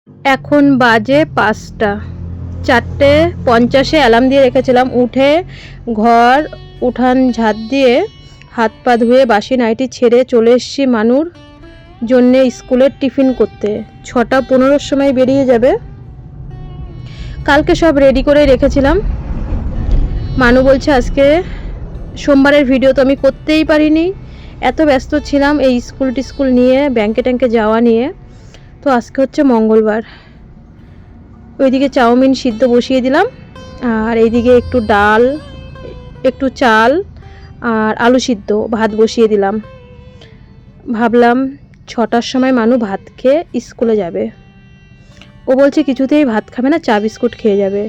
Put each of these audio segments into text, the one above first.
এখন বাজে 5টা, 4:50-এ অ্যালার্ম দিয়ে রেখেছিলাম। উঠে ঘর উঠান ঝাঁট দিয়ে হাত পা ধুয়ে বাসি নাইটি ছেড়ে চলে এসেছি মানুর জন্যে স্কুলের টিফিন করতে। 6:15-র সময় বেরিয়ে যাবে। কালকে সব রেডি করে রেখেছিলাম। মানু বলছে আজকে সোমবারের ভিডিও তো আমি করতেই পারিনি, এত ব্যস্ত ছিলাম এই স্কুল নিয়ে, ব্যাংকে ট্যাঙ্কে যাওয়া নিয়ে। তো আজকে হচ্ছে মঙ্গলবার। ওইদিকে চাউমিন সিদ্ধ বসিয়ে দিলাম, আর এইদিকে একটু ডাল, একটু চাল আর আলু সিদ্ধ ভাত বসিয়ে দিলাম। ভাবলাম 6টার সময় মানু ভাত খেয়ে স্কুলে যাবে। ও বলছে কিছুতেই ভাত খাবে না, চা বিস্কুট খেয়ে যাবে।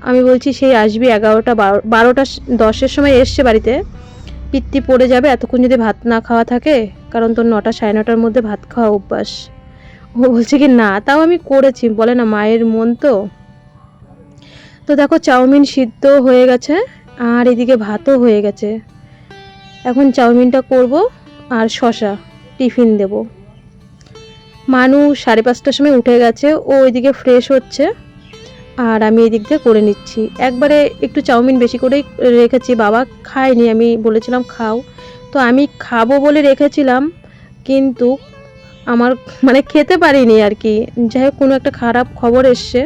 আমি বলছি সেই আসবি 11টা 12টা 10-এর সময় এসছে বাড়িতে, পিত্তি পড়ে যাবে এতক্ষণ যদি ভাত না খাওয়া থাকে, কারণ তোর 9টা 9:30-র মধ্যে ভাত খাওয়া অভ্যাস। ও বলছে কি না, তাও আমি করেছি, বলে না মায়ের মন তো। তো দেখো চাউমিন সিদ্ধ হয়ে গেছে আর এদিকে ভাতও হয়ে গেছে। এখন চাউমিনটা করব আর শশা টিফিন দেব। মানু 5:30টার সময় উঠে গেছে, ও ওইদিকে ফ্রেশ হচ্ছে আর আমি এদিক দিয়ে করে নিচ্ছি। একবারে একটু চাউমিন বেশি করেই রেখেছি, বাবা খায়নি, আমি বলেছিলাম খাও, তো আমি খাবো বলে রেখেছিলাম, কিন্তু আমার মানে খেতে পারিনি আর কি। যাই হোক, কোনো একটা খারাপ খবর এসছে,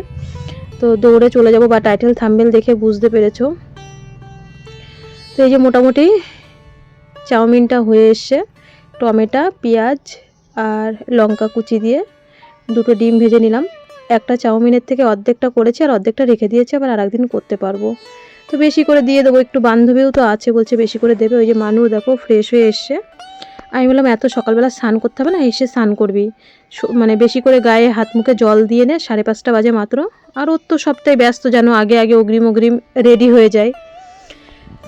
তো দৌড়ে চলে যাব, বা টাইটেল থাম্বনেল দেখে বুঝতে পেরেছো। তো এই যে মোটামুটি চাউমিনটা হয়ে এসছে, টমেটো পেঁয়াজ আর লঙ্কা কুচি দিয়ে 2টো ডিম ভেজে নিলাম। একটা চাউমিনের থেকে অর্ধেকটা করেছি আর অর্ধেকটা রেখে দিয়েছি, আবার আরেকদিন করতে পারবো। তো বেশি করে দিয়ে দেবো, একটু বান্ধবীও তো আছে, বলছে বেশি করে দেবে। ওই যে মানু দেখো ফ্রেশ হয়ে এসছে। আমি বললাম এত সকালবেলা স্নান করতে হবে না, এসে স্নান করবি, মানে বেশি করে গায়ে হাত মুখে জল দিয়ে নে, 5:30 বাজে মাত্র। আর ওর তো সপ্তাহে ব্যস্ত, যেন আগে আগে অগ্রিম রেডি হয়ে যায়।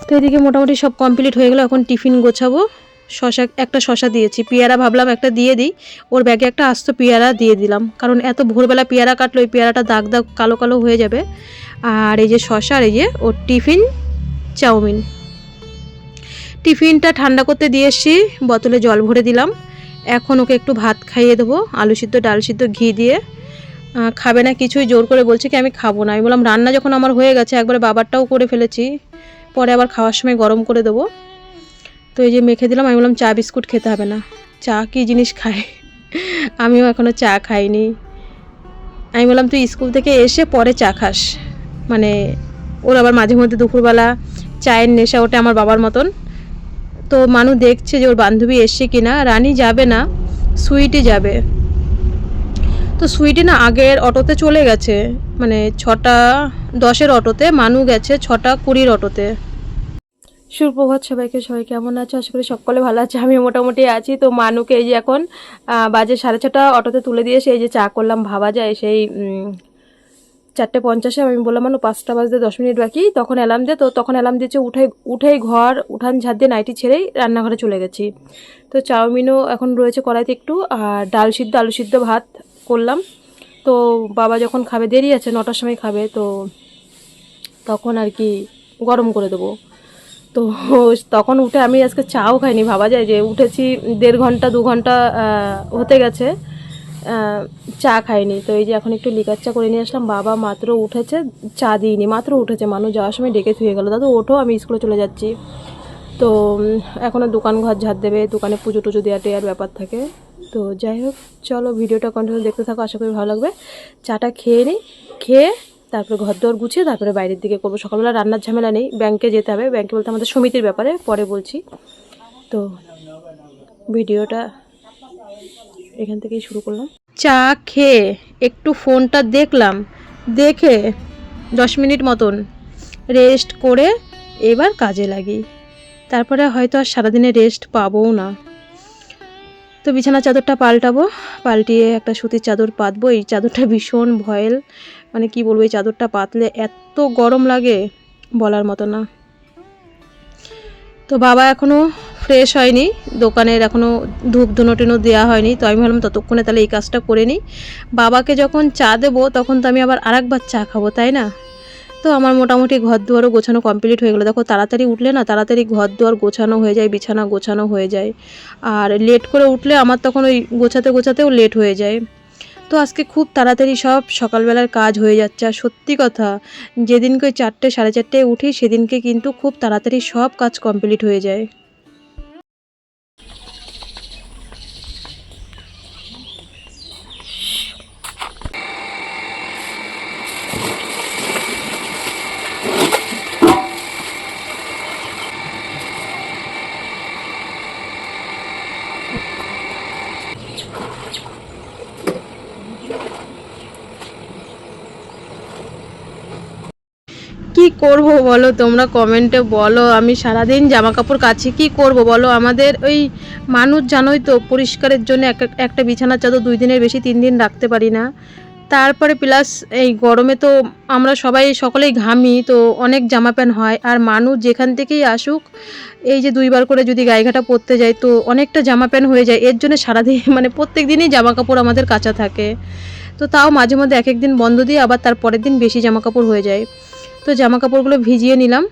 তো এদিকে মোটামুটি সব কমপ্লিট হয়ে গেলো, এখন টিফিন গোছাবো। একটা শশা দিয়েছি, পেয়ারা ভাবলাম একটা দিয়ে দিই, ওর ব্যাগে একটা আস্ত পেয়ারা দিয়ে দিলাম, কারণ এত ভোরবেলা পেয়ারা কাটলো ওই পেয়ারাটা দাগ দাগ কালো কালো হয়ে যাবে। আর এই যে শশা, আর এই যে ওর টিফিন চাউমিন। টিফিনটা ঠান্ডা করতে দিয়ে এসছি, বোতলে জল ভরে দিলাম। এখন ওকে একটু ভাত খাইয়ে দেবো, আলু সিদ্ধ ডাল সিদ্ধ ঘি দিয়ে। খাবে না কিছুই, জোর করে বলছে কি আমি খাবো না। আমি বললাম রান্না যখন আমার হয়ে গেছে, একবারে বাবারটাও করে ফেলেছি, পরে আবার খাওয়ার সময় গরম করে দেবো। তো এই যে মেখে দিলাম। আমি বললাম চা বিস্কুট খেতে হবে না, চা কী জিনিস খায়, আমিও এখনও চা খাইনি। আমি বললাম তুই স্কুল থেকে এসে পরে চা খাস, মানে ওর আবার মাঝে মধ্যে দুপুরবেলা চায়ের নেশা ওঠে আমার বাবার মতন। তো মানু দেখছে যে ওর বান্ধবী এসছে কিনা। রানী যাবে না, সুইটি যাবে। তো সুইটি না আগের অটোতে চলে গেছে, মানে 6:10-এর অটোতে, মানু গেছে 6:20-এর অটোতে। সুপ্রভাত সবাইকে, সবাই কেমন আছে? আশা করি সকলে ভালো আছে, আমি মোটামুটি আছি। তো মানুকে এই যে এখন বাজে 6:30 অটোতে তুলে দিয়ে এসে এই যে চা করলাম। ভাবা যায় সেই 4:50-এ আমি বললাম মানু 5টা বাজতে 10 মিনিট বাকি, তখন অ্যালার্ম দিয়ে, তো তখন অ্যালার্ম দিয়েছে, উঠেই ঘর উঠান ঝাঁট দিয়ে নাইটি ছেড়েই রান্নাঘরে চলে গেছি। তো চাউমিনও এখন রয়েছে কড়াইতে একটু, আর ডাল সিদ্ধ আলু সিদ্ধ ভাত করলাম। তো বাবা যখন খাবে, দেরি আছে 9টার সময় খাবে, তো তখন আর কি গরম করে দেবো। তো তখন উঠে আমি আজকে চাও খাইনি। ভাবা যায় যে উঠেছি 1.5 ঘন্টা 2 ঘন্টা হতে গেছে, চা খাইনি। তো এই যে এখন একটু লিকার চা করে নিয়ে আসলাম। বাবা মাত্র উঠেছে, চা দিইনি, মাত্র উঠেছে। মানুষ যাওয়ার সময় ডেকে থুয়ে গেলো, দাদু ওঠো আমি স্কুলে চলে যাচ্ছি। তো এখনও দোকান ঘর ঝাড় দেবে, দোকানে পুজো টুজো দেওয়া টেয়ার ব্যাপার থাকে। তো যাই হোক, চলো ভিডিওটা কন্টিনিউ দেখতে থাকো, আশা করি ভালো লাগবে। চাটা খেয়ে নিই, খেয়ে তারপরে ঘর দোয়ার গুছিয়ে তারপরে বাইরের দিকে করবো। সকালবেলা রান্নার ঝামেলা নেই, ব্যাংকে যেতে হবে, ব্যাংকে বলতে আমাদের সমিতির ব্যাপারে, পরে বলছি। তো ভিডিওটা এখান থেকেই শুরু করলাম। চা খেয়ে একটু ফোনটা দেখলাম, দেখে 10 মিনিট মতন রেস্ট করে এবার কাজে লাগি, তারপরে হয়তো আর সারাদিনে রেস্ট পাবও না। তো বিছানার চাদরটা পাল্টাবো, পাল্টিয়ে একটা সুতির চাদর পাতবো। এই চাদরটা ভীষণ ভয়েল, মানে কি বলবো, এই চাদরটা পাতলে এত গরম লাগে বলার মতো না। তো বাবা এখনও ফ্রেশ হয়নি, দোকানের এখনও ধূপ ধুনো টেনো দেওয়া হয়নি। তো আমি ভাবলাম ততক্ষণে তাহলে এই কাজটা করে নিই। বাবাকে যখন চা দেবো তখন তো আমি আবার আরেকবার চা খাবো, তাই না? তো আমার মোটামুটি ঘর দুয়ারও গোছানো কমপ্লিট হয়ে গেলো। দেখো তাড়াতাড়ি উঠলে না, তাড়াতাড়ি ঘর দুয়ার গোছানো হয়ে যায়, বিছানা গোছানো হয়ে যায়। আর লেট করে উঠলে আমার তখন ওই গোছাতেও লেট হয়ে যায়। তো আজকে খুব তাড়াতাড়ি সব সকালবেলার কাজ হয়ে যাচ্ছে। আর সত্যি কথা, যেদিনকে ওই 4টে 4:30টায় উঠি সেদিনকে কিন্তু খুব তাড়াতাড়ি সব কাজ কমপ্লিট হয়ে যায়। কি করব বলো, তোমরা কমেন্টে বলো। আমি সারাদিন জামা কাপড় কাচি, কি করব বলো। আমাদের ওই মানুষ জানোই তো, পরিষ্কারের জন্য একটা বিছানার চাদর 2 দিনের বেশি 3 দিন রাখতে পারি না। তারপরে প্লাস এই গরমে তো আমরা সকলেই ঘামি, তো অনেক জামা প্যান্ট হয়। আর মানুষ যেখান থেকেই আসুক, এই যে 2বার করে যদি গায়েঘাটা পরতে যাই তো অনেকটা জামা প্যান্ট হয়ে যায়। এর জন্য সারাদিন মানে প্রত্যেক দিনই জামা কাপড় আমাদের কাচা থাকে। তো তাও মাঝে মধ্যে এক দিন বন্ধ দিয়ে আবার তার পরের দিন বেশি জামা কাপড় হয়ে যায়। তো জামা কাপড়গুলো ভিজিয়ে নিলাম।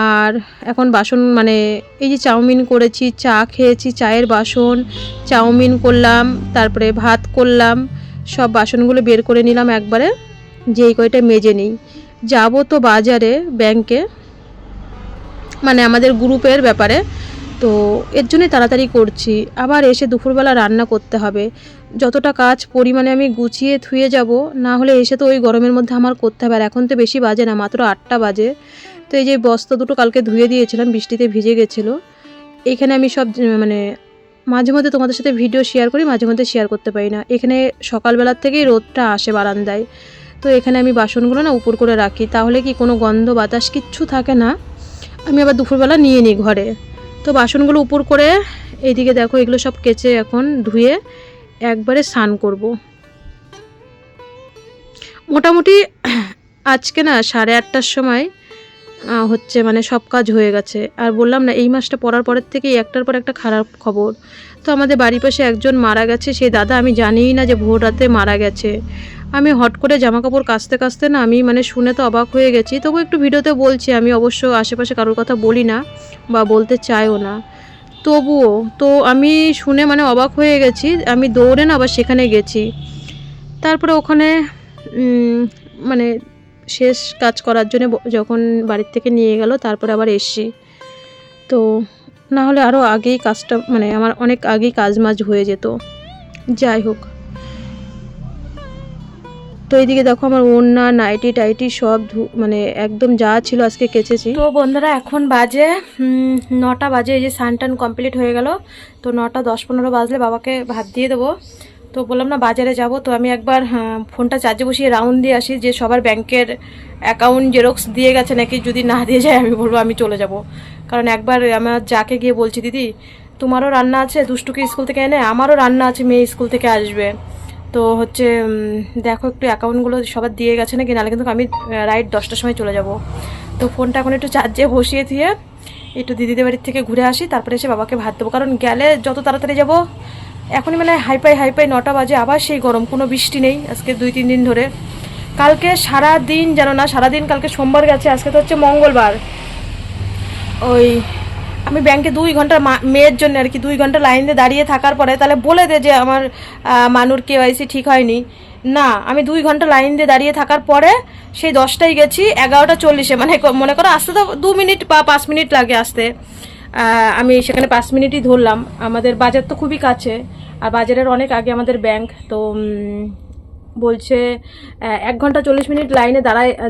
আর এখন বাসন মানে এই যে চাউমিন করেছি, চা খেয়েছি, চায়ের বাসন, চাউমিন করলাম, তারপরে ভাত করলাম, সব বাসনগুলো বের করে নিলাম একবারে, যেই কয়টা মেজে নিই। যাবো তো বাজারে, ব্যাংকে, মানে আমাদের গ্রুপের ব্যাপারে, তো এর জন্যই তাড়াতাড়ি করছি। আবার এসে দুপুরবেলা রান্না করতে হবে। যতটা কাজ পরিমাণে আমি গুছিয়ে থুয়ে যাব, না হলে এসে তো ওই গরমের মধ্যে আমার করতে হবে। আর এখন তো বেশি বাজে না, মাত্র 8টা বাজে। তো এই যে বস্তা দুটো কালকে ধুয়ে দিয়েছিলাম, বৃষ্টিতে ভিজে গেছিলো। এইখানে আমি সব মানে মাঝে মধ্যে তোমাদের সাথে ভিডিও শেয়ার করি, মাঝে মধ্যে শেয়ার করতে পারি না। এখানে সকালবেলার থেকেই রোদটা আসে বারান্দায়, তো এখানে আমি বাসনগুলো না উপর করে রাখি, তাহলে কি কোনো গন্ধ বাতাস কিচ্ছু থাকে না। আমি আবার দুপুরবেলা নিয়ে নিই ঘরে। তো বাসনগুলো উপর করে এইদিকে দেখো, এগুলো সব কেচে এখন ধুয়ে একবারে স্নান করব। মোটামুটি আজকে না 8:30টার সময় হচ্ছে মানে সব কাজ হয়ে গেছে। আর বললাম না, এই মাসটা পড়ার পরের থেকেই একটার পর একটা খারাপ খবর। তো আমাদের বাড়ির পাশে একজন মারা গেছে, সেই দাদা আমি জানিই না যে ভোর রাতে মারা গেছে। আমি হট করে জামা কাপড় কাচতে কাচতে না আমি মানে শুনে তো অবাক হয়ে গেছি। তবু একটু ভিডিওতে বলছি, আমি অবশ্য আশেপাশে কারোর কথা বলি না বা বলতে চাইও না, তবুও তো আমি শুনে মানে অবাক হয়ে গেছি। আমি দৌড়ে না আবার সেখানে গেছি। তারপরে ওখানে মানে শেষ কাজ করার জন্য যখন বাড়ির থেকে নিয়ে গেল, তারপরে আবার এসছি। তো না হলে আরও আগেই কাজটা মানে আমার অনেক আগেই কাজমাজ হয়ে যেত। যাই হোক, তো এইদিকে দেখো আমার ওড়না, নাইটি টাইটি সব মানে একদম যা ছিল আজকে কেচেছি। তো বন্ধুরা এখন বাজে 9টা বাজে। এই যে স্নান টান কমপ্লিট হয়ে গেল। তো 9টা 10-15 বাজলে বাবাকে ভাত দিয়ে দেবো। তো বললাম না বাজারে যাব, তো আমি একবার ফোনটা চার্জে বসিয়ে রাউন্ড দিয়ে আসি যে সবার ব্যাংকের অ্যাকাউন্ট জেরক্স দিয়ে গেছে নাকি। যদি না দিয়ে যায় আমি বলবো আমি চলে যাব। কারণ একবার আমার যাকে গিয়ে বলছি, দিদি তোমারও রান্না আছে, দুষ্টুকে স্কুল থেকে এনে, আমারও রান্না আছে, মেয়ে স্কুল থেকে আসবে, তো হচ্ছে দেখো একটু অ্যাকাউন্টগুলো সবার দিয়ে গেছে নাকি, নাহলে কিন্তু আমি রাইট 10টার সময় চলে যাব। তো ফোনটা এখন একটু চার্জে বসিয়ে দিয়ে একটু দিদিদের বাড়ির থেকে ঘুরে আসি, তারপরে এসে বাবাকে ভাত দেবো। কারণ গেলে যত তাড়াতাড়ি যাব, এখনই মানে হাইপাই 9টা বাজে, আবার সেই গরম, কোনো বৃষ্টি নেই আজকে 2-3 দিন ধরে। কালকে সারাদিন জানো না, সারাদিন কালকে সোমবার গেছে, আজকে তো হচ্ছে মঙ্গলবার। ওই আমি ব্যাংকে 2 ঘন্টা মেয়ের জন্য আর কি 2 ঘন্টা লাইন দিয়ে দাঁড়িয়ে থাকার পরে তাহলে বলে দে যে আমার মানুর কেওয়াইসি ঠিক হয়নি না। আমি 2 ঘন্টা লাইন দিয়ে দাঁড়িয়ে থাকার পরে সেই 10টায় গেছি, 11টা 40-এ, মানে মনে করো আসতে তো 2 মিনিট বা 5 মিনিট লাগে আসতে। আমি সেখানে 5 মিনিটই ধরলাম। আমাদের বাজার তো খুবই কাছে, আর বাজারের অনেক আগে আমাদের ব্যাংক। তো বলছে 1 ঘন্টা 40 মিনিট লাইনে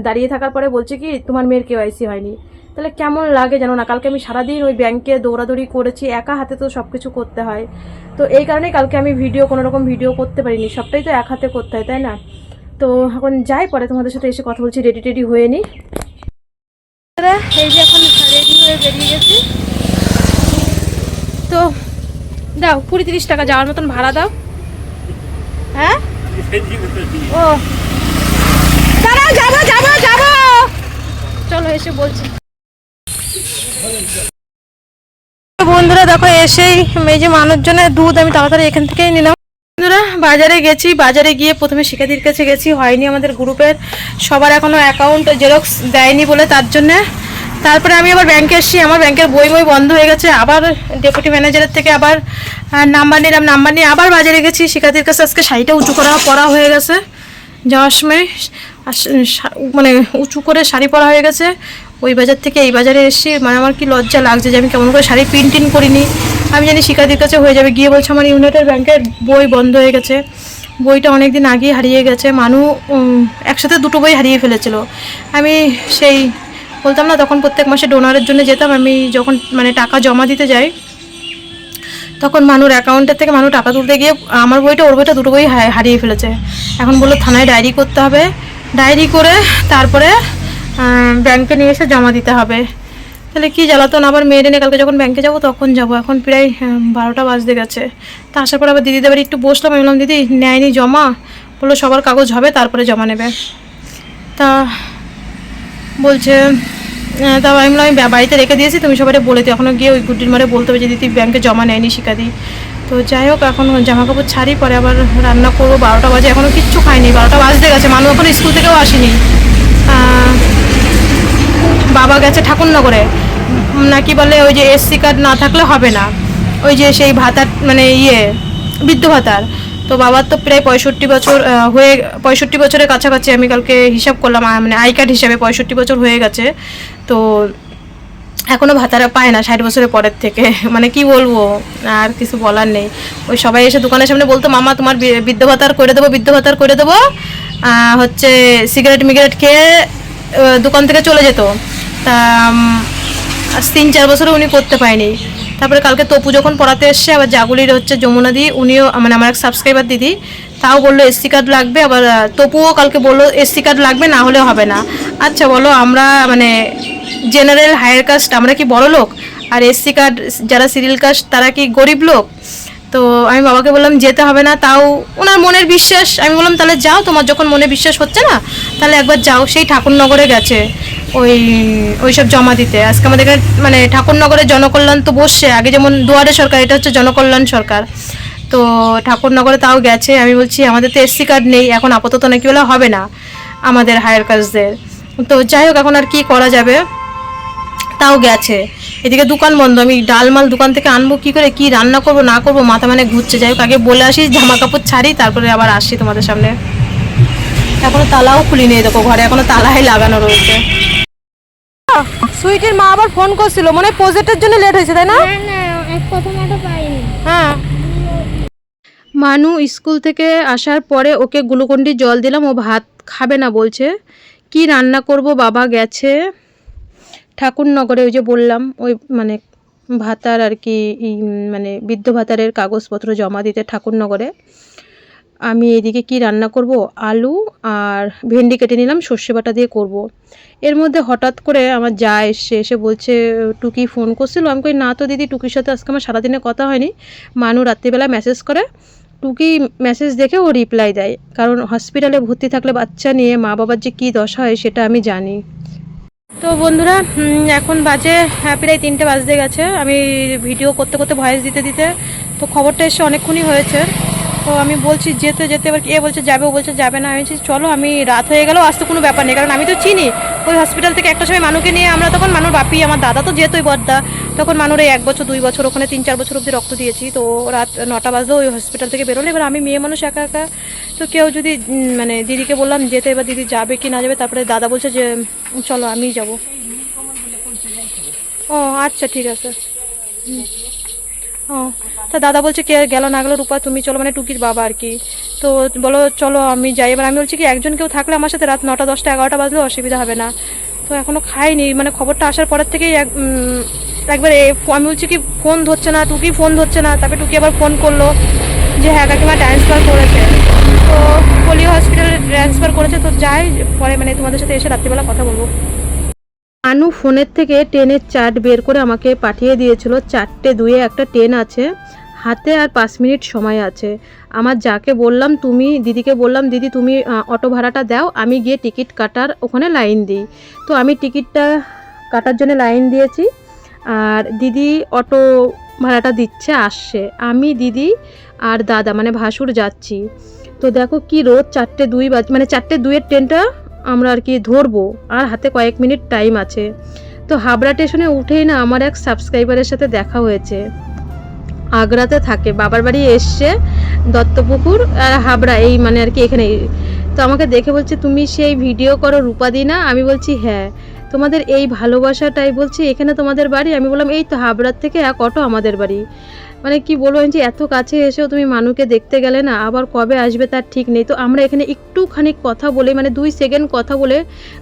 দাঁড়িয়ে থাকার পরে বলছে কি তোমার মেয়ের কেওয়াইসি হয়নি। তাহলে কেমন লাগে জানো না। কালকে আমি সারাদিন ওই ব্যাংকে দৌড়াদৌড়ি করেছি, একা হাতে তো সব কিছু করতে হয়। তো এই কারণেই কালকে আমি কোনো রকম ভিডিও করতে পারিনি, সবটাই তো এক হাতে করতে হয়, তাই না। তো এখন যাই, পরে তোমাদের সাথে এসে কথা বলছি। রেডি হয়ে নি। এই যে এখন রেডি হয়ে বেরিয়ে গেছি। তো দাও 20-30 টাকা যাওয়ার মতন ভাড়া দাও। হ্যাঁ ও দাঁড়াও, যাবো চলো এসে বলছি। বন্ধুরা দেখো, এসেই এই যে মানুষজনের দুধ আমি তাড়াতাড়ি এখান থেকেই নিলাম। বন্ধুরা বাজারে গেছি, বাজারে গিয়ে প্রথমে শিখাদির কাছে গেছি, হয়নি আমাদের গ্রুপের সবার এখনো অ্যাকাউন্ট জেরক্স দেয়নি বলে, তার জন্যে তারপরে আমি আবার ব্যাংকে এসেছি, আমার ব্যাংকের বই বন্ধ হয়ে গেছে। আবার ডেপুটি ম্যানেজারের থেকে আবার নাম্বার নিলাম, নাম্বার নিয়ে আবার বাজারে গেছি। শিক্ষার্থীর কাছে আজকে শাড়িটা উঁচু করা পরা হয়ে গেছে, যাওয়ার সময় মানে উঁচু করে শাড়ি পরা হয়ে গেছে। ওই বাজার থেকে এই বাজারে এসেছি, মানে আমার কি লজ্জা লাগছে যে আমি কেমন করে শাড়ি টিন করিনি। আমি জানি শিক্ষার্থীর কাছে হয়ে যাবে, গিয়ে বলছে আমার ইউনাইটেড ব্যাংকের বই বন্ধ হয়ে গেছে। বইটা অনেক দিন আগেই হারিয়ে গেছে, একসাথে দুটো বই হারিয়ে ফেলেছিল। আমি সেই বলতাম না, তখন প্রত্যেক মাসে ডোনারের জন্য যেতাম। আমি যখন মানে টাকা জমা দিতে যাই, তখন মানুর অ্যাকাউন্টের থেকে টাকা তুলতে গিয়ে আমার বইটা ওর বইটা দুটো বই হারিয়ে ফেলেছে। এখন বললো থানায় ডায়েরি করতে হবে, ডায়েরি করে তারপরে ব্যাংকে নিয়ে এসে জমা দিতে হবে। তাহলে কী জ্বালাতন, আবার মেয়ের এনে কালকে যখন ব্যাংকে যাবো তখন যাব। এখন প্রায় 12টা বাজতে গেছে। তা আসার পর আবার দিদিদের বাড়ি একটু বসলাম, আমি বললাম দিদি নেয়নি জমা, বললো সবার কাগজ হবে তারপরে জমা নেবে। তা বলছে তা আমি বললাম আমি বাড়িতে রেখে দিয়েছি, তুমি সবাই বলে দিও, এখনও গিয়ে ওই গুড্ডির মারে বলতে হবে যে দিদি ব্যাংকে জমা নেয়নি শিকাদি। তো যাই হোক, এখন জামা কাপড় ছাড়ি, পরে আবার রান্না করবো। 12টা বাজে, এখনও কিচ্ছু খাইনি, 12টা বাজতে গেছে। মানুষ এখন স্কুল থেকেও আসেনি, বাবা গেছে ঠাকুরনগরে, নাকি বলে ওই যে এসসি কার্ড না থাকলে হবে না, ওই যে সেই ভাতার মানে বৃদ্ধ ভাতার। তো বাবার তো প্রায় 65 বছর হয়ে 65 বছরের কাছাকাছি, আমি কালকে হিসাব করলাম, মানে আই কার্ড হিসাবে 65 বছর হয়ে গেছে। তো এখনও ভাতারা পায় না 60 বছরের পরের থেকে। মানে কি বলবো, আর কিছু বলার নেই। ওই সবাই এসে দোকানের সামনে বলতো মামা তোমার বৃদ্ধ ভাতার করে দেবো, বৃদ্ধ ভাতার করে দেবো, হচ্ছে সিগারেট মিগারেট খেয়ে দোকান থেকে চলে যেত। তা 3-4 বছরে উনি করতে পায়নি। তারপরে কালকে তপু যখন পড়াতে এসছে, আবার জাগুলির হচ্ছে যমুনা দি, উনিও মানে আমার এক সাবস্ক্রাইবার দিদি, তাও বললো এসসি কার্ড লাগবে। আবার তপুও কালকে বললো এসসি কার্ড লাগবে, না হলে হবে না। আচ্ছা বলো, আমরা মানে জেনারেল হায়ার কাস্ট, আমরা কি বড় লোক? আর এসসি কার্ড যারা সিরিয়াল কাস্ট তারা কি গরিব লোক? তো আমি বাবাকে বললাম যেতে হবে না, তাও ওনার মনের বিশ্বাস। আমি বললাম তাহলে যাও, তোমার যখন মনে বিশ্বাস হচ্ছে না তাহলে একবার যাও। সেই ঠাকুরনগরে গেছে ওইসব জমা দিতে। আজকে আমাদের এখানে মানে ঠাকুরনগরের জনকল্যাণ তো বসছে, আগে যেমন দুয়ারে সরকার, এটা হচ্ছে জনকল্যাণ সরকার। তো ঠাকুরনগরে তাও গেছে। আমি বলছি আমাদের তো এসসি কার্ড নেই এখন আপাতত, নাকি বলে হবে না আমাদের হায়ার কাস্টদের। তো যাই হোক, এখন আর কি করা যাবে, তাও গেছে। এদিকে দোকান বন্ধ, আমি ডালমাল দোকান থেকে আনবো কি করে, কি রান্না করবো না করবো মাথা মানে ঘুরছে। যাই হোক, আগে বলে আসি, জামা কাপড় ছাড়ি, তারপরে আবার আসি তোমাদের সামনে। এখনো তালাও খুলিনি, দেখো ঘরে এখনো তালাই লাগানো রয়েছে। সুইটির মা আবার ফোন করছিল, মনে হয় প্রজেক্টের জন্য লেট হয়েছে, তাই না? হ্যাঁ, মানু স্কুল থেকে আসার পরে ওকে গ্লুকন্ডি জল দিলাম, ও ভাত খাবে না বলছে। কি রান্না করব, বাবা গেছে ঠাকুরনগরে, ওই যে বললাম ওই মানে ভাতার আর কি, মানে বৃদ্ধ ভাতারের কাগজপত্র জমা দিতে ঠাকুরনগরে। আমি এদিকে কি রান্না করব, আলু আর ভেন্ডি কেটে নিলাম, সর্ষে বাটা দিয়ে করব। এর মধ্যে হঠাৎ করে আমার যা এসে বলছে টুকি ফোন করছিল। আমি কই না তো দিদি, টুকির সাথে আজকে আমার সারাদিনে কথা হয়নি। মানু রাত্রিবেলা মেসেজ করে, টুকি মেসেজ দেখে ও রিপ্লাই দেয়, কারণ হসপিটালে ভর্তি থাকলে বাচ্চা নিয়ে মা বাবার যে কী দশা হয় সেটা আমি জানি। তো বন্ধুরা, এখন বাজে প্রায় 3টে বাজতে গেছে। আমি ভিডিও করতে করতে ভয়েস দিতে দিতে তো খবরটা এসে অনেকক্ষণই হয়েছে। তো আমি বলছি যেতে যেতে, এবার এ বলছে যাবে, ও বলছে যাবে না। আমি বলছি চলো, আমি রাত হয়ে গেলেও আসতে কোনো ব্যাপার নেই, কারণ আমি তো চিনি ওই হসপিটাল থেকে একটা সময় মানুকে নিয়ে আমরা, তখন মানুর বাপি আমার দাদা তো যেতই বড়দা, তখন মানুর এই 1 বছর 2 বছর ওখানে 3-4 বছর অবধি রক্ত দিয়েছি। তো রাত 9টা বাজলেও ওই হসপিটাল থেকে বেরোলে, এবার আমি মেয়ে মানুষ একা একা, তো কেউ যদি মানে দিদিকে বললাম যেতে, এবার দিদি যাবে কি না যাবে। তারপরে দাদা বলছে যে চলো আমিই যাবো। ও আচ্ছা ঠিক আছে। ও তা দাদা বলছে কে গেল না গেল, রূপা তুমি চলো, মানে টুকির বাবা আর কি। তো বলো চলো আমি যাই। এবার আমি বলছি কি একজন কেউ থাকলে আমার সাথে রাত 9টা 10টা 11টা বাজলে অসুবিধা হবে না। তো এখনও খাইনি, মানে খবরটা আসার পরের থেকেই একবার আমি বলছি কি ফোন ধরছে না, টুকি ফোন ধরছে না। তারপরে টুকি আবার ফোন করলো যে হ্যাঁ কাকিমা ট্রান্সফার করেছে, তো পোলিও হসপিটালে ট্রান্সফার করেছে। তো যাই, পরে মানে তোমাদের সাথে এসে রাত্রিবেলা কথা বলবো। আনু ফোনের থেকে ট্রেনের চার্ট বের করে আমাকে পাঠিয়ে দিয়েছিল, 4টে 2-এ একটা ট্রেন আছে হাতে, আর 5 মিনিট সময় আছে। আমার যাকে বললাম, দিদিকে বললাম দিদি তুমি অটো ভাড়াটা দাও, আমি গিয়ে টিকিট কাটার ওখানে লাইন দিই। তো আমি টিকিটটা কাটার জন্য লাইন দিয়েছি, আর দিদি অটো ভাড়াটা দিচ্ছে, আসছে। আমি দিদি আর দাদা মানে ভাসুর যাচ্ছি। তো দেখো কি রোদ, 4টে 2 বাজে, মানে 4টে 2-এর ট্রেনটা আমরা আর কি ধরবো, আর হাতে কয়েক মিনিট টাইম আছে। তো হাবড়া স্টেশনে উঠেই না আমার এক সাবস্ক্রাইবারের সাথে দেখা হয়েছে, আগ্রাতে থাকে, বাবার বাড়ি এসছে দত্তপুকুর আর হাবড়া এই মানে আর কি এখানে। তো আমাকে দেখে বলছে তুমি সেই ভিডিও করো রূপাদি না? আমি বলছি হ্যাঁ। তোমাদের এই ভালোবাসাটাই বলছি এখানে তোমাদের বাড়ি? আমি বললাম এই তো হাবড়ার থেকে এক অটো আমাদের বাড়ি। মানে কি বলবো, যে এত কাছে এসেও তুমি মানুকে দেখতে গেলে না, আবার কবে আসবে তার ঠিক নেই। তো আমরা এখানে একটুখানি কথা বলে, মানে 2 সেকেন্ড কথা বলে,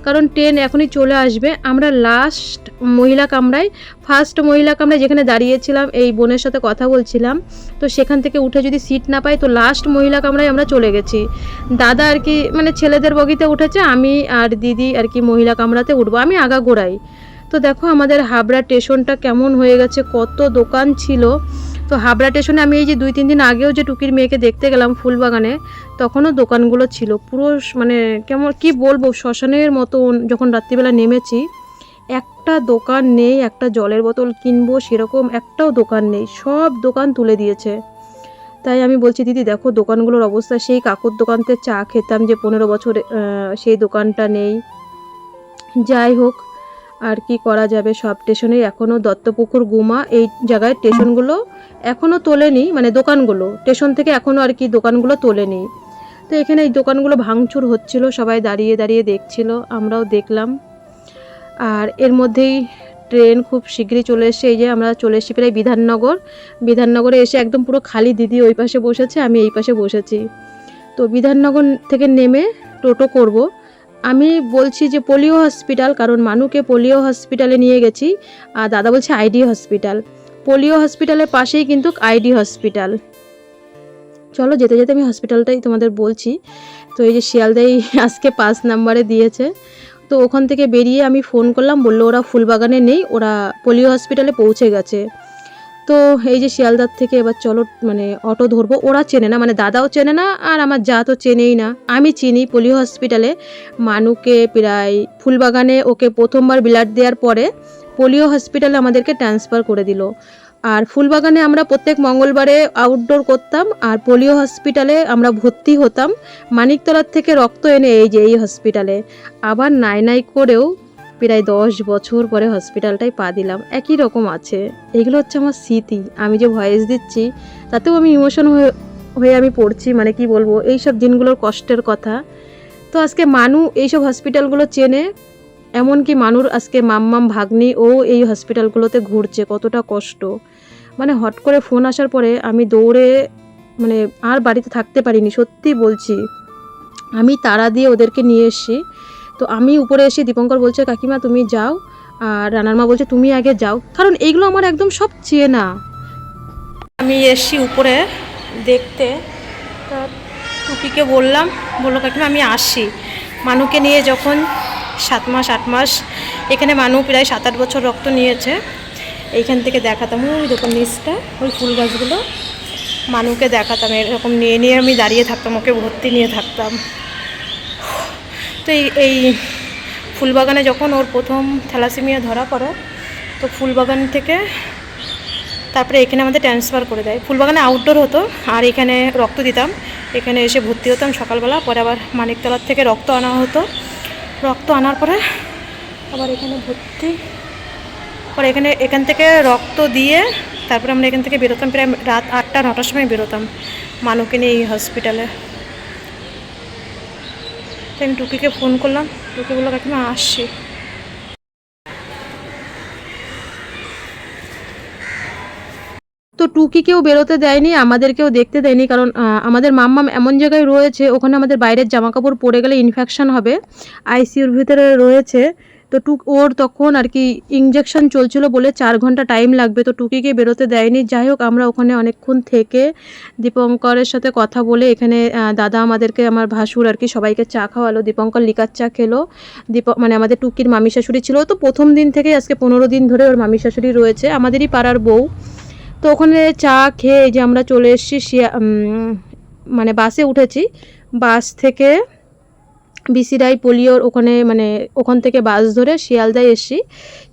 কারণ ট্রেন এখনই চলে আসবে, আমরা লাস্ট মহিলা কামরায়, ফার্স্ট মহিলা কামরায় যেখানে দাঁড়িয়েছিলাম এই বোনের সাথে কথা বলছিলাম, তো সেখান থেকে উঠে যদি সিট না পাই তো লাস্ট মহিলা কামরায় আমরা চলে গেছি। দাদা আর কি মানে ছেলেদের বগিতে উঠেছে, আমি আর দিদি আর কি মহিলা কামরাতে উঠবো, আমি আগাগোড়াই। তো দেখো আমাদের হাবড়া স্টেশনটা কেমন হয়ে গেছে, কত দোকান ছিল। তো হাবড়া স্টেশনে আমি এই যে 2-3 দিন আগেও যে টুকির মেয়েকে দেখতে গেলাম ফুলবাগানে, তখনও দোকানগুলো ছিল পুরো মানে কেমন কি বলবো, শ্মশানের মতন। যখন রাত্রিবেলা নেমেছি একটা দোকান নেই, একটা জলের বোতল কিনবো সেরকম একটাও দোকান নেই, সব দোকান তুলে দিয়েছে। তাই আমি বলছি দিদি দেখো দোকানগুলোর অবস্থা, সেই কাকুর দোকানতে চা খেতাম যে 15 বছর, সেই দোকানটা নেই। যাই হোক, আর কি করা যাবে, সব স্টেশনে এখনও দত্তপুকুর গুমা এই জায়গায় স্টেশনগুলো এখনও তোলেনি, মানে দোকানগুলো স্টেশন থেকে এখনও আর কি দোকানগুলো তোলেনি। তো এখানে এই দোকানগুলো ভাঙচুর হচ্ছিল, সবাই দাঁড়িয়ে দাঁড়িয়ে দেখছিল, আমরাও দেখলাম। আর এর মধ্যেই ট্রেন খুব শীঘ্রই চলে এসে, এই যে আমরা চলে এসেছি প্রায় বিধাননগরে এসে একদম পুরো খালি, দিদি ওই পাশে বসেছে, আমি এই পাশে বসেছি। তো বিধাননগর থেকে নেমে টোটো করব। আমি বলছি যে পোলিও হসপিটাল, কারণ মানুকে পোলিও হসপিটালে নিয়ে গেছি, আর দাদা বলছে আইডি হসপিটাল। পোলিও হসপিটালের পাশেই কিন্তু আইডি হসপিটাল। চলো যেতে যেতে আমি হসপিটালটাই তোমাদের বলছি। তো এই যে শিয়ালদাই আজকে 5 নম্বরে দিয়েছে। তো ওখান থেকে বেরিয়ে আমি ফোন করলাম, বললো ওরা ফুলবাগানে নেই, ওরা পোলিও হসপিটালে পৌঁছে গেছে। তো এই যে শিয়ালদার থেকে এবার চলো মানে অটো ধরবো। ওরা চেনে না, মানে দাদাও চেনে না আর আমার যা তো চেনেই না, আমি চিনি পোলিও হসপিটালে মানুকে প্রায় ফুলবাগানে ওকে প্রথমবার ব্লাড দেওয়ার পরে পোলিও হসপিটালে আমাদেরকে ট্রান্সফার করে দিল। আর ফুলবাগানে আমরা প্রত্যেক মঙ্গলবারে আউটডোর করতাম, আর পোলিও হসপিটালে আমরা ভর্তি হতাম মানিকতলার থেকে রক্ত এনে এই যে এই হসপিটালে। আবার নাই করেও প্রায় 10 বছর পরে হসপিটালটায় পা দিলাম, একই রকম আছে। এগুলো হচ্ছে আমার স্মৃতি, আমি যে ভয়েস দিচ্ছি তাতেও আমি ইমোশন হয়ে আমি পড়ছি, মানে কি বলবো এই সব দিনগুলোর কষ্টের কথা। তো আজকে মানু এইসব হসপিটালগুলো চেনে, এমনকি মানুর আজকে মাম্মাম ভাগ্নি ও এই হসপিটালগুলোতে ঘুরছে, কতটা কষ্ট। মানে হট করে ফোন আসার পরে আমি দৌড়ে মানে আর বাড়িতে থাকতে পারিনি, সত্যি বলছি। আমি তাড়া দিয়ে ওদেরকে নিয়ে এসেছি। তো আমি উপরে এসে দীপঙ্কর বলছে কাকিমা তুমি যাও, আর রানার মা বলছে তুমি আগে যাও, কারণ এইগুলো আমার একদম সব চেনা। আমি এসছি উপরে দেখতে, তা টুকিকে বললো কাকিমা আমি আসি। মানুকে নিয়ে যখন 7 মাস 8 মাস এখানে মানু প্রায় 7-8 বছর রক্ত নিয়েছে, এইখান থেকে দেখাতাম ওই দেখুন নিচটা, ওই ফুল গাছগুলো, মানুকে দেখাতাম, এরকম নিয়ে আমি দাঁড়িয়ে থাকতাম, ওকে ভর্তি নিয়ে থাকতাম। তো এই ফুলবাগানে যখন ওর প্রথম থ্যালাসেমিয়া ধরা পড়ে, তো ফুলবাগান থেকে তারপরে এখানে আমাদের ট্রান্সফার করে দেয়। ফুলবাগানে আউটডোর হতো, আর এখানে রক্ত দিতাম, এখানে এসে ভর্তি হতাম সকালবেলা। পরে আবার মানিকতলার থেকে রক্ত আনা হতো, রক্ত আনার পরে আবার এখানে ভর্তি, পরে এখান থেকে রক্ত দিয়ে তারপরে আমরা এখান থেকে বেরোতাম, প্রায় রাত 8টা-9টার সময় বেরোতাম মানুকে নিয়ে এই হসপিটালে। আমি টুকিকে ফোন করলাম, টুকি বললো কাকিমা আসছি। তো টুকিকেও বেরোতে দেয়নি, আমাদেরকেও দেখতে দেয়নি, কারণ আমাদের মাম্মাম এমন জায়গায় রয়েছে ওখানে আমাদের বাইরের জামাকাপড় পরে গেলে ইনফেকশন হবে, আইসিইউর ভিতরে রয়েছে। তো ওর তখন আর কি ইঞ্জেকশন চলছিল বলে 4 ঘন্টা টাইম লাগবে, তো টুকিকে বেরোতে দেয়নি। যাই হোক আমরা ওখানে অনেকক্ষণ থেকে দীপঙ্করের সাথে কথা বলে এখানে দাদা আমাদেরকে, আমার ভাসুর আর কি সবাইকে চা খাওয়ালো। দীপঙ্কর লিকার চা খেলো। মানে আমাদের টুকির মামি শাশুড়ি ছিল, তো প্রথম দিন থেকে আজকে 15 দিন ধরে ওর মামি শাশুড়ি রয়েছে, আমাদেরই পাড়ার বউ। তো ওখানে চা খেয়ে যে আমরা চলে এসেছি, মানে বাসে উঠেছি, বাস থেকে বিসিরাই পোলিওর ওখানে, মানে ওখান থেকে বাস ধরে শিয়ালদায় এসেছি।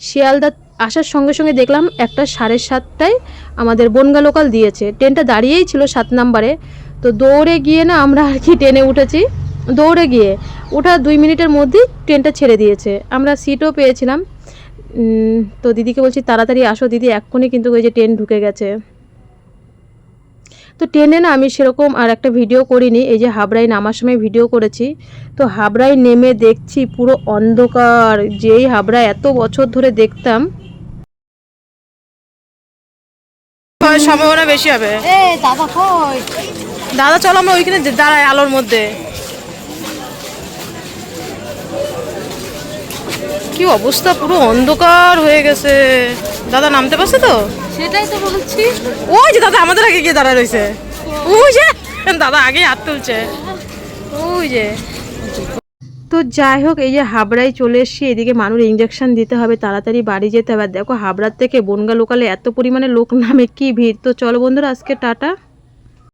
শিয়ালদা আসার সঙ্গে সঙ্গে দেখলাম একটা 7:30টায় আমাদের বনগা লোকাল দিয়েছে, ট্রেনটা দাঁড়িয়েই ছিল 7 নম্বরে। তো দৌড়ে গিয়ে না আমরা আর কি ট্রেনে উঠেছি, দৌড়ে গিয়ে ওঠা 2 মিনিটের মধ্যেই ট্রেনটা ছেড়ে দিয়েছে, আমরা সিটও পেয়েছিলাম। তো দিদিকে বলছি তাড়াতাড়ি আসো দিদি, এক্ষুনি কিন্তু ওই যে ট্রেন ঢুকে গেছে। তো ট্রেনে না আমি সেরকম আর একটা ভিডিও করিনি, এই যে হাবড়ায় নামার সময় ভিডিও করেছি। তো হাবড়ায় নেমে দেখছি পুরো অন্ধকার, যেই হাবড়া এত বছর ধরে দেখতাম। সম্ভাবনা বেশি হবে। দাদা কই? দাদা চলো আমরা ওইখানে দাঁড়াই আলোর মধ্যে। কি অবস্থা, পুরো অন্ধকার হয়ে গেছে। দাদা নামতে পারছে তো? সেটাই তো বলছি। ওই যে দাদা আমাদের আগে গিয়ে দাঁড়ায় রয়েছে, ওই যে দাদা আগেই হাত তুলছে, ওই যে। তো যাই হোক, এই যে হাবড়ায় চলে এসেছি, এদিকে মানুষ ইঞ্জেকশন দিতে হবে, তাড়াতাড়ি বাড়ি যেতে হবে। দেখো হাবড়ার থেকে বনগা লোকালে এত পরিমাণে লোক নামে, কি ভিড়। তো চলো বন্ধুরা, আজকে টাটা।